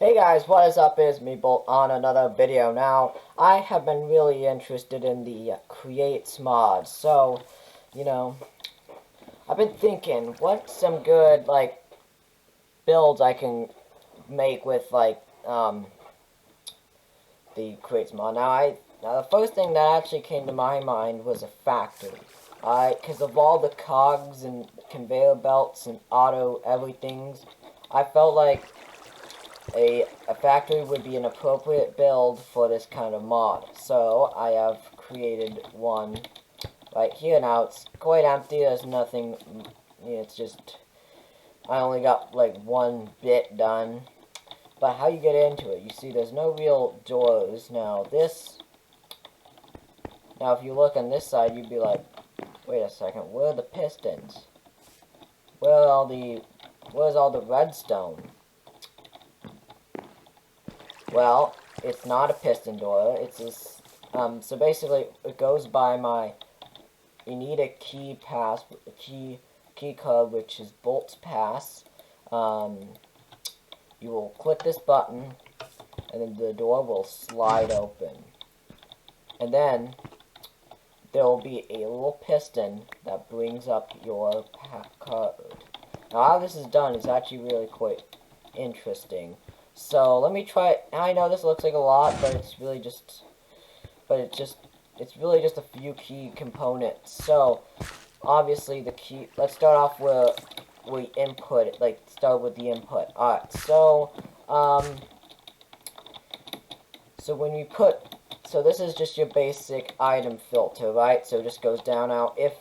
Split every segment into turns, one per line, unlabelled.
Hey guys, what is up? It's me, Bolt, on another video. Now, I have been really interested in the Creates mod, so, you know, I've been thinking, what's some good, builds I can make with, the Creates mod. Now the first thing that actually came to my mind was a factory. Because of all the cogs and conveyor belts and auto everythings, I felt like a factory would be an appropriate build for this kind of mod. So I have created one right here. Now it's quite empty. There's nothing. It's just I only got like one bit done. But how you get into it? You see, there's no real doors. Now if you look on this side, you'd be like, wait a second. Where are the pistons? Where's all the redstone? Well, it's not a piston door. It's this. So basically, it goes by my. You need a key code, which is Bolt's pass. You will click this button, and then the door will slide open. And then there will be a little piston that brings up your code. Now, how this is done is actually really quite interesting. So let me try it. I know this looks like a lot, but it's really just a few key components. So obviously the key. Let's start off where we input it. Start with the input. All right. So when you put, so this is just your basic item filter, right? So it just goes down now. If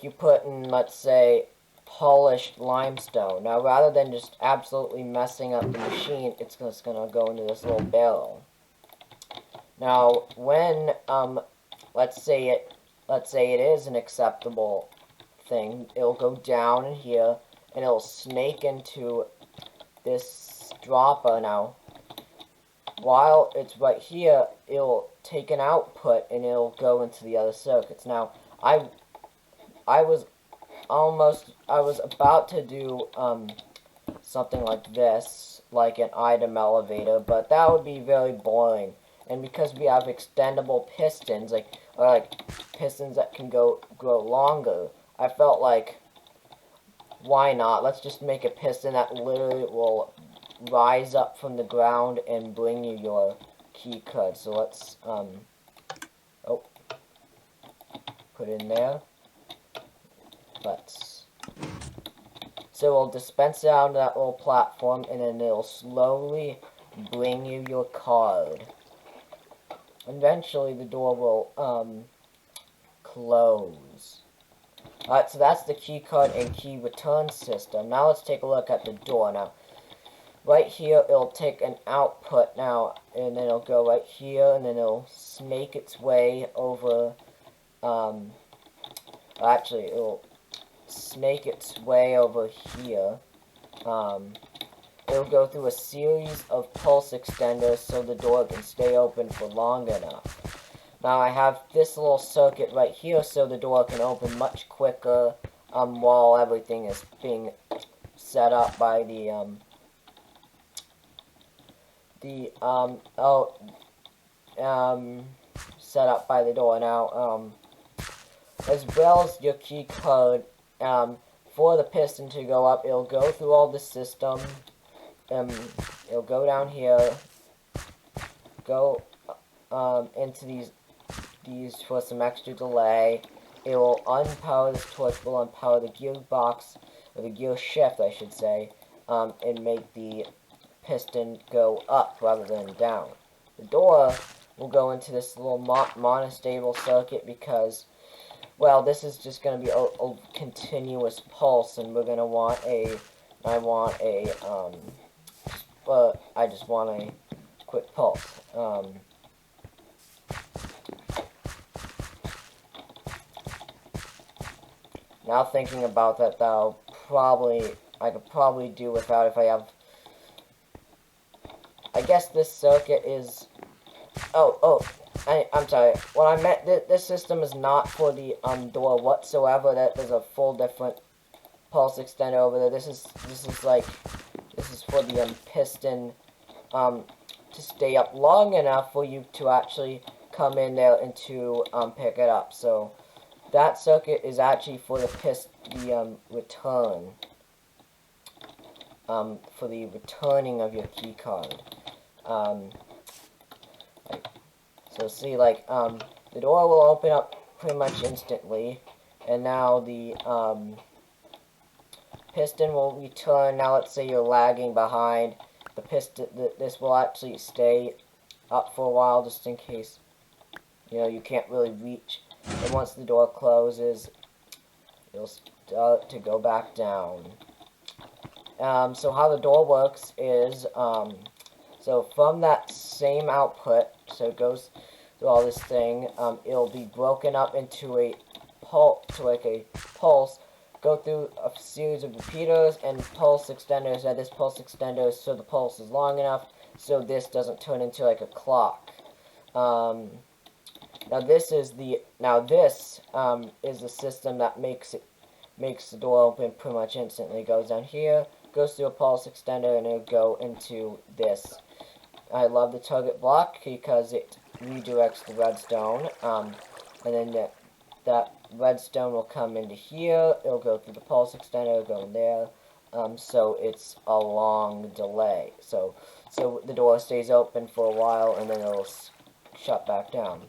you put in, let's say, polished limestone. Now, rather than just absolutely messing up the machine, it's just gonna go into this little barrel. Now, when let's say it is an acceptable thing, it'll go down in here and it'll snake into this dropper. Now, while it's right here, it'll take an output and it'll go into the other circuits. Now, I was about to do something like this, like an item elevator, but that would be very boring. And because we have extendable pistons, or pistons that can grow longer, I felt like, why not? Let's just make a piston that literally will rise up from the ground and bring you your key code. So let's put it in there. So it'll dispense it onto that little platform, and then it'll slowly bring you your card. Eventually, the door will close. Alright, so that's the key card and key return system. Now let's take a look at the door. Now, right here, it'll take an output now, and then it'll go right here, and then it'll snake its way over. Actually, it'll snake its way over here. It'll go through a series of pulse extenders so the door can stay open for long enough. Now I have this little circuit right here so the door can open much quicker while everything is being set up by set up by the door. Now as well as your key code, for the piston to go up, it'll go through all the system. It'll go down here, go into these for some extra delay. It will unpower this torch, will unpower the gearbox, or the gear shift, I should say, and make the piston go up rather than down. The door will go into this little monostable circuit because, well, this is just going to be a continuous pulse, and we're going to want I just want a quick pulse. Now thinking about that, though, I could probably do without if I have. I guess this circuit is. I'm sorry. What I meant, this system is not for the door whatsoever. There's a full different pulse extender over there. This is for the piston to stay up long enough for you to actually come in there and to pick it up. So that circuit is actually for the return. For the returning of your key card. So see, the door will open up pretty much instantly, and now the piston will return. Now let's say you're lagging behind. The piston, this will actually stay up for a while, just in case, you know, you can't really reach. And once the door closes, it'll start to go back down. So how the door works is, so from that same output, so it goes through all this thing, it'll be broken up into a pulse, go through a series of repeaters and pulse extenders. Now this pulse extender is so the pulse is long enough so this doesn't turn into like a clock. Now this is the system that makes the door open pretty much instantly. It goes down here, goes through a pulse extender, and it'll go into this. I love the target block because it redirects the redstone, and then that redstone will come into here, it'll go through the pulse extender, it'll go in there, so it's a long delay. So the door stays open for a while, and then it'll shut back down.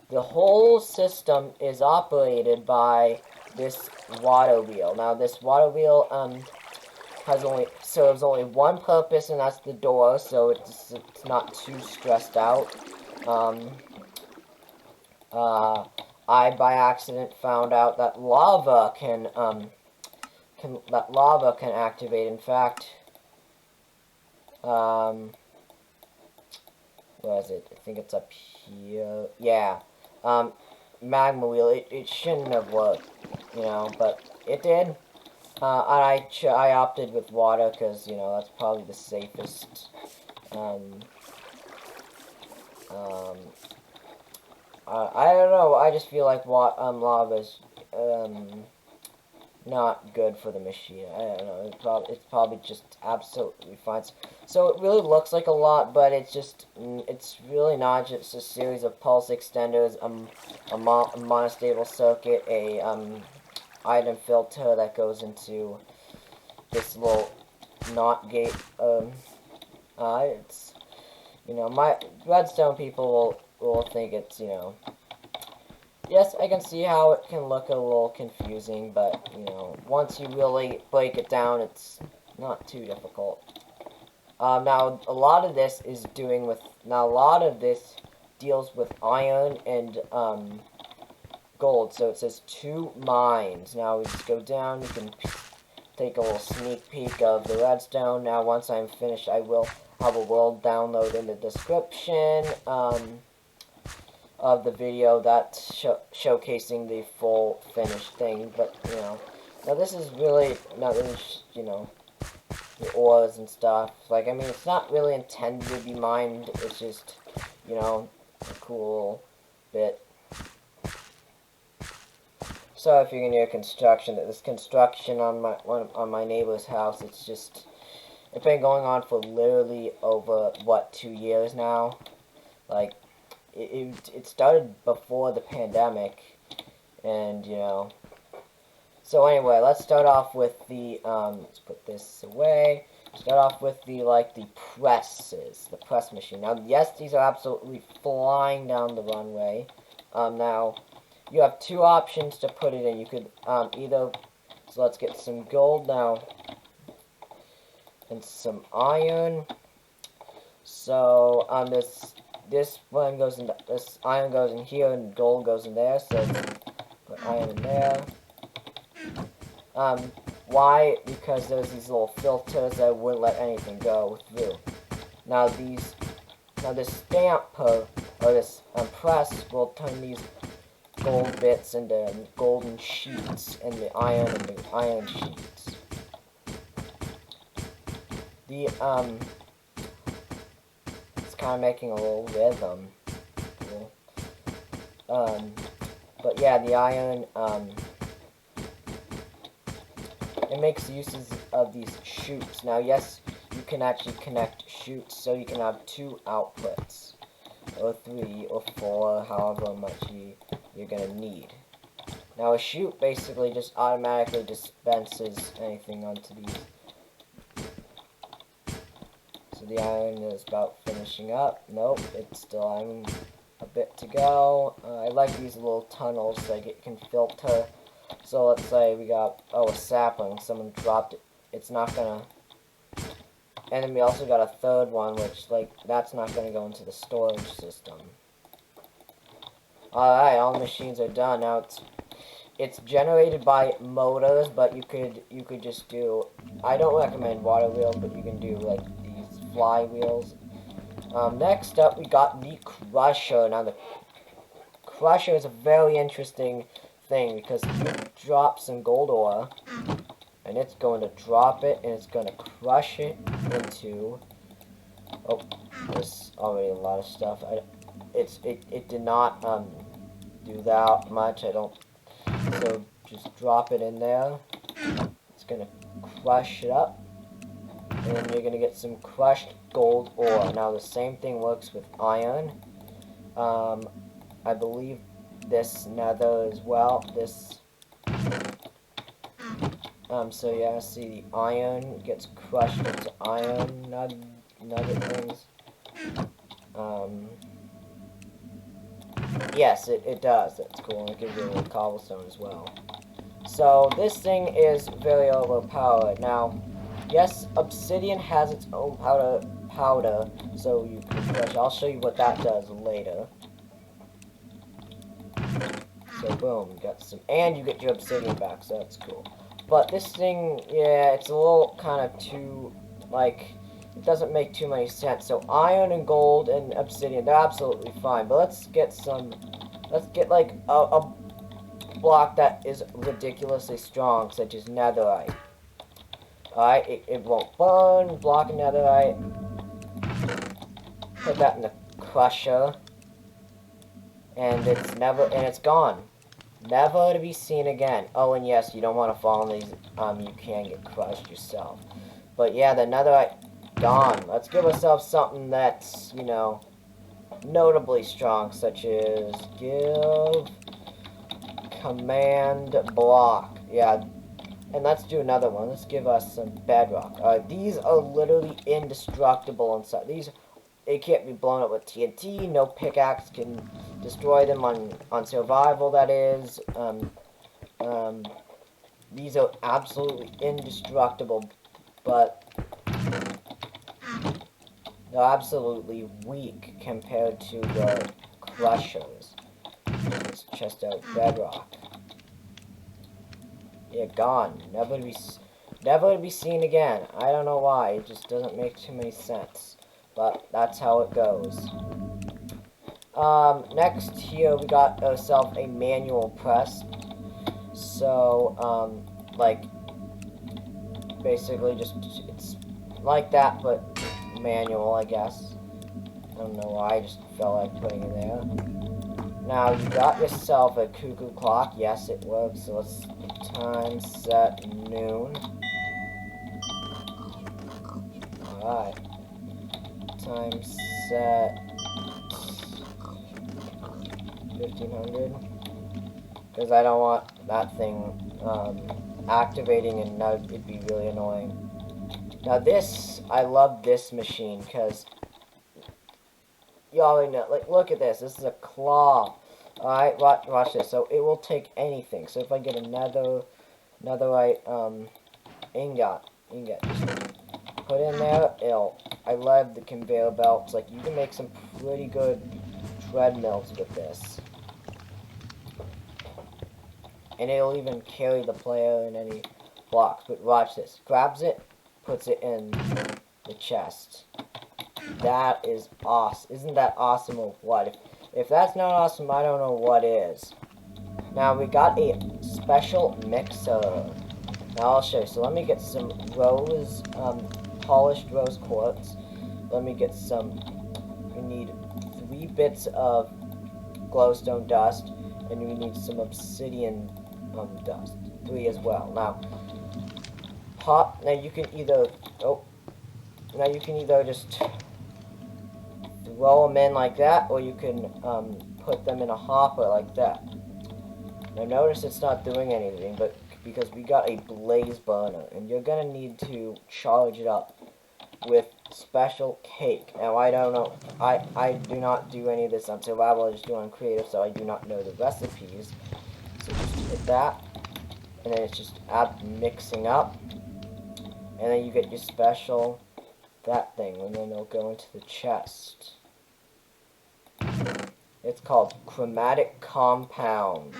The whole system is operated by this water wheel. Now this water wheel serves only one purpose, and that's the door, so it's not too stressed out. I by accident found out that lava can activate. In fact, where is it? I think it's up here. Yeah, magma wheel. It shouldn't have worked, you know, but it did. I opted with water because, you know, that's probably the safest. I don't know. I just feel like lava is not good for the machine. I don't know. It's probably just absolutely fine. So it really looks like a lot, but it's really not. Just a series of pulse extenders, a monostable circuit, a item filter that goes into this little NOT gate. It's, you know, my redstone people will think it's, you know, yes, I can see how it can look a little confusing, but, you know, once you really break it down, it's not too difficult. Now a lot of this deals with iron and gold. So it says 2 mines. Now we just go down. You can take a little sneak peek of the redstone. Now once I'm finished, I will have a world download in the description of the video that's showcasing the full finished thing. But, you know, now this is really not really, you know, the ores and stuff. Like, I mean, it's not really intended to be mined. It's just, you know, a cool bit. So if you can hear construction, this construction on my neighbor's house, it's been going on for literally over 2 years now. Like, it started before the pandemic, and, you know. So anyway, let's start off with the let's put this away. Start off with the presses, the press machine. Now, yes, these are absolutely flying down the runway. Now, you have 2 options to put it in. You could so let's get some gold now and some iron. So this one goes in, this iron goes in here and gold goes in there. So put iron in there. Why? Because there's these little filters that wouldn't let anything go through. Now this stamper or this press will turn these gold bits into golden sheets, and the iron into iron sheets. It's kind of making a little rhythm. Cool. But yeah, the iron it makes uses of these chutes. Now, yes, you can actually connect chutes, so you can have 2 outputs, or 3, or 4, however much you're gonna need. Now, a chute basically just automatically dispenses anything onto these. So the iron is about finishing up. Nope, it's still iron. A bit to go. I like these little tunnels, like it can filter. So let's say we got, a sapling, someone dropped it, it's not gonna, and then we also got a third one, which, like, that's not gonna go into the storage system. Alright, all the machines are done. Now it's generated by motors, but you could just do, I don't recommend water wheels, but you can do, like, these flywheels. Next up, we got the Crusher. Now, the Crusher is a very interesting thing because you drop some gold ore, and it's going to drop it, and it's going to crush it into... Oh, there's already a lot of stuff. It did not do that much. So just drop it in there. It's going to crush it up. And then you're going to get some crushed gold ore. Now the same thing works with iron. I believe this nether as well. So yeah, see the iron gets crushed into iron nugget things. Yes, it does. That's cool. And it gives you a little cobblestone as well. So this thing is very overpowered. Now, yes, obsidian has its own powder, so you can crush. I'll show you what that does later. So boom, you got some, and you get your obsidian back, so that's cool. But this thing, yeah, it's a little kind of too, like, it doesn't make too many sense. So iron and gold and obsidian, they're absolutely fine. But let's get like a block that is ridiculously strong, such as netherite. Alright, it won't burn. Block of netherite. Put that in the crusher. And it's gone. Never to be seen again. Oh, and yes, you don't want to fall in these, you can get crushed yourself. But yeah, the netherite, gone. Let's give ourselves something that's, you know, notably strong, such as give command block. Yeah, and let's do another one. Let's give us some bedrock. These are literally indestructible inside. It can't be blown up with TNT. No pickaxe can destroy them on survival, that is. These are absolutely indestructible, but they're absolutely weak compared to the crushers. Let's chest out bedrock. Yeah, gone. Never to be seen again. I don't know why. It just doesn't make too many sense. But that's how it goes. Next here we got ourselves a manual press. So, like, basically just, it's like that, but manual, I guess. I don't know why, I just felt like putting it there. Now, you got yourself a cuckoo clock. Yes, it works. So let's time set noon. Alright. Time set 1500. Because I don't want that thing activating, and now it'd be really annoying. Now this, I love this machine because you already know, like, look at this. This is a claw. Alright, watch this. So it will take anything. So if I get another ingot, just put in there, I love the conveyor belts. Like, you can make some pretty good treadmills with this. And it'll even carry the player in any blocks. But watch this. Grabs it, puts it in the chest. That is awesome. Isn't that awesome or what? If that's not awesome, I don't know what is. Now, we got a special mixer. Now, I'll show you. So, let me get some polished rose quartz. Let me get some, we need 3 bits of glowstone dust, and we need some obsidian dust. 3 as well. Now, top. Now you can either just throw them in like that, or you can put them in a hopper like that. Now notice it's not doing anything, but because we got a blaze burner, and you're gonna need to charge it up with special cake. Now I don't know, I do not do any of this on survival, I just do it on creative, so I do not know the recipes. So just hit that, and then it's just mixing up, and then you get your special, that thing, and then it'll go into the chest. It's called chromatic compound.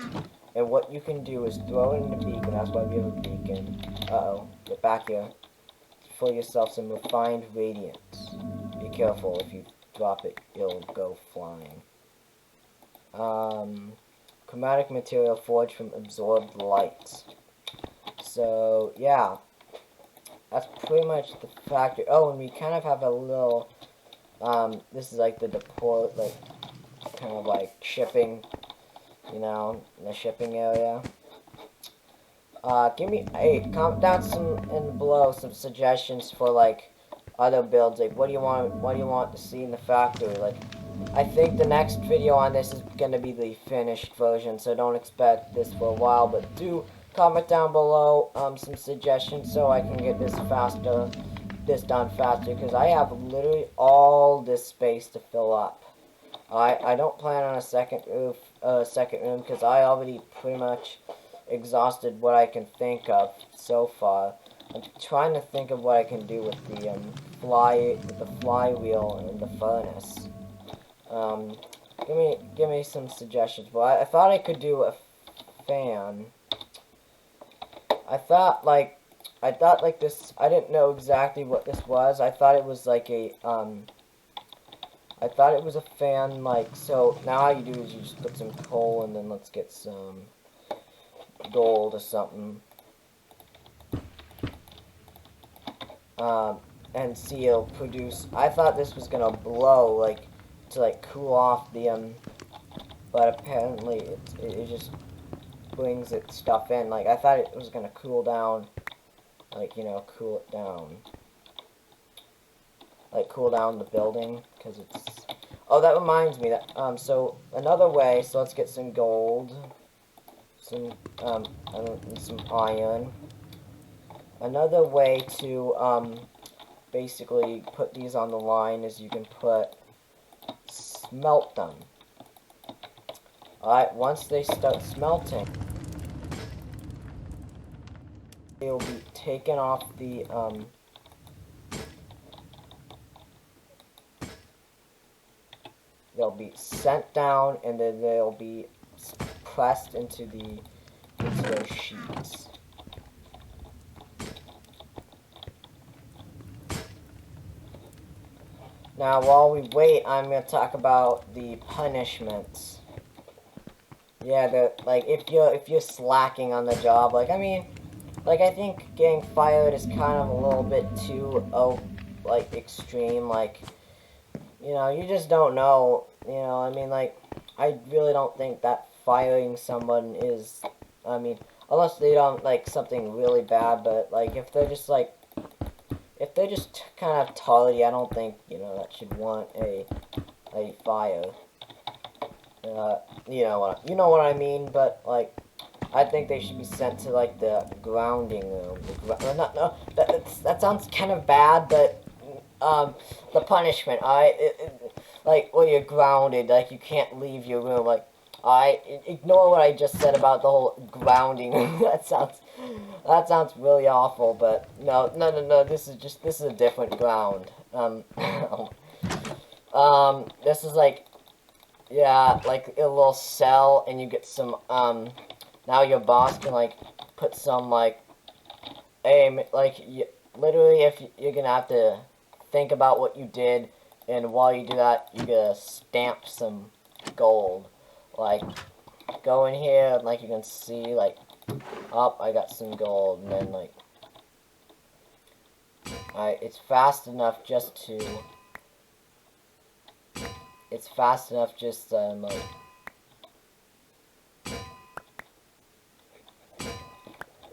And what you can do is throw it in the beacon. That's why we have a beacon. Uh-oh. Get back here. For yourself some refined radiance. Be careful. If you drop it, it'll go flying. Chromatic material forged from absorbed light. So, yeah. That's pretty much the factory. Oh, and we kind of have a little... this is like the deport, like, kind of like shipping... You know, in the shipping area. Comment down below some suggestions for like other builds. Like, what do you want to see in the factory? Like, I think the next video on this is gonna be the finished version, so don't expect this for a while. But do comment down below some suggestions so I can get this done faster, because I have literally all this space to fill up. I don't plan on a second room because I already pretty much exhausted what I can think of so far. I'm trying to think of what I can do with the flywheel and the furnace. Give me some suggestions. Well, I thought I could do a fan. I thought like this. I didn't know exactly what this was. I thought it was like a I thought it was a fan, like, so now all you do is you just put some coal, and then let's get some gold or something. And see, it'll produce, I thought this was gonna blow, like, to, like, cool off the, but apparently it just brings its stuff in. Like, I thought it was gonna cool down, like, you know, cool it down. Like, cool down the building, because it's... Oh, that reminds me, that, so, another way, so let's get some gold, some iron. Another way to, basically put these on the line is you can smelt them. Alright, once they start smelting, they will be taken off the, they'll be sent down, and then they'll be pressed into those sheets. Now, while we wait, I'm going to talk about the punishments. Yeah, like, if you're slacking on the job, like, I mean, like, I think getting fired is kind of a little bit too, like, extreme, like, you know, you just don't know, you know, I mean, like, I really don't think that firing someone is, I mean, unless they don't, like, something really bad, but, like, if they're just kind of tardy, I don't think, you know, that should want a fire. You know what I mean, but, like, I think they should be sent to, like, the grounding room. That sounds kind of bad, but, the punishment, like, when you're grounded, like, you can't leave your room, like, ignore what I just said about the whole grounding. that sounds really awful, but no, this is a different ground. This is like, yeah, like a little cell, and you get some, now your boss can, like, put some, like, literally, if you're gonna have to think about what you did, and while you do that, you gotta stamp some gold. Like, go in here, and, like, you can see, like, oh, I got some gold, and then, like, alright, it's fast enough just,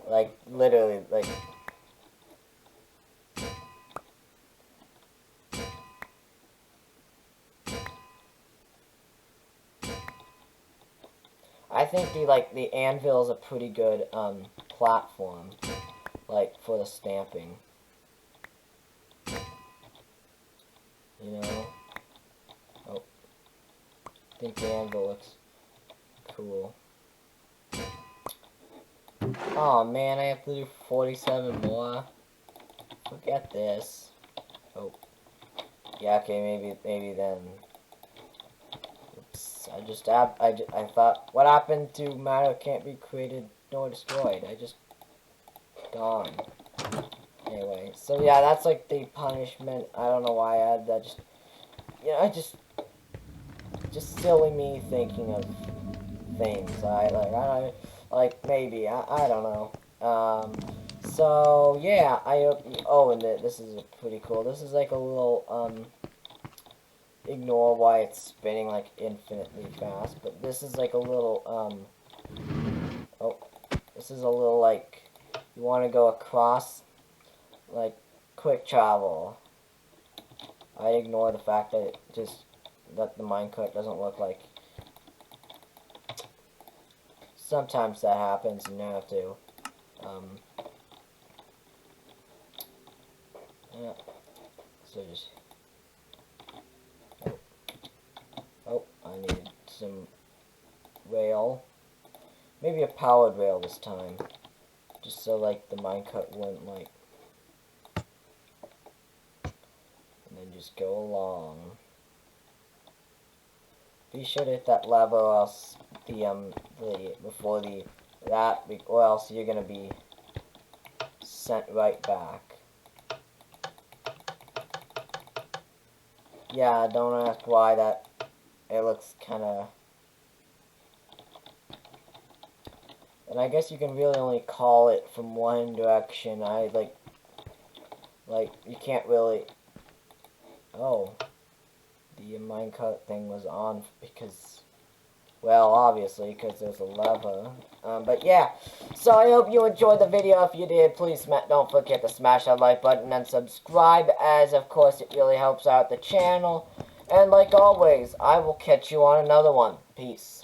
like, literally, like, I think the anvil is a pretty good platform, like for the stamping. You know? Oh. I think the anvil looks cool. Oh man, I have to do 47 more. Forget this. Oh. Yeah, okay, maybe then. Oops. I thought, what happened to matter can't be created nor destroyed? I just gone. Anyway, so yeah, that's like the punishment. I don't know why I had that. Just silly me thinking of things. I don't maybe I don't know. So yeah, and this is pretty cool. This is like a little ignore why it's spinning like infinitely fast, but this is like a little this is a little like you want to go across like quick travel. I ignore the fact that that the minecart doesn't look like. Sometimes that happens and you have to yeah, so just I need some rail, maybe a powered rail this time, just so like the minecart wouldn't like, and then just go along. Be sure to hit that lever, or else or else you're gonna be sent right back. Yeah, don't ask why that. It looks kind of. And I guess you can really only call it from one direction. You can't really. Oh, the minecart thing was on because, well, obviously because there's a lever. But yeah, so I hope you enjoyed the video. If you did, please don't forget to smash that like button and subscribe, as of course it really helps out the channel. And like always, I will catch you on another one. Peace.